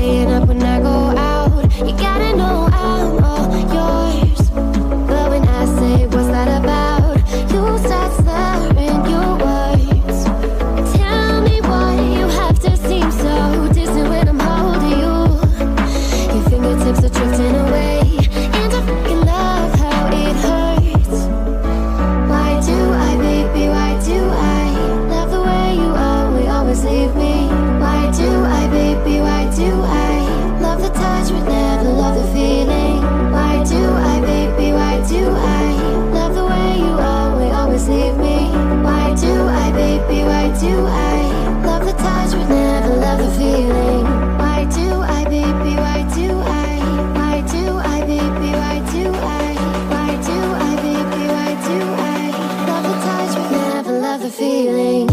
staying up when I go out. You gotta know I'm all yours. But when I say what's that about, you start slurring your words. Tell me why you have to seem so distant when I'm holding you. Your fingertips are drifting away, and I fucking love how it hurts. Why do I, baby, why do I love the way you always leave me? Why do I, baby, why do I love the touch but never love the feeling? Why do I, baby, why do I love the way you always leave me? Why do I, baby, why do I love the touch but never love the feeling? Why do I, baby, why do I? Why do I, baby, why do I? Why do I, baby, why do I love the touch but never love the feeling?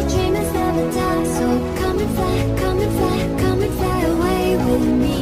Dreamers never die, so come and fly away with me.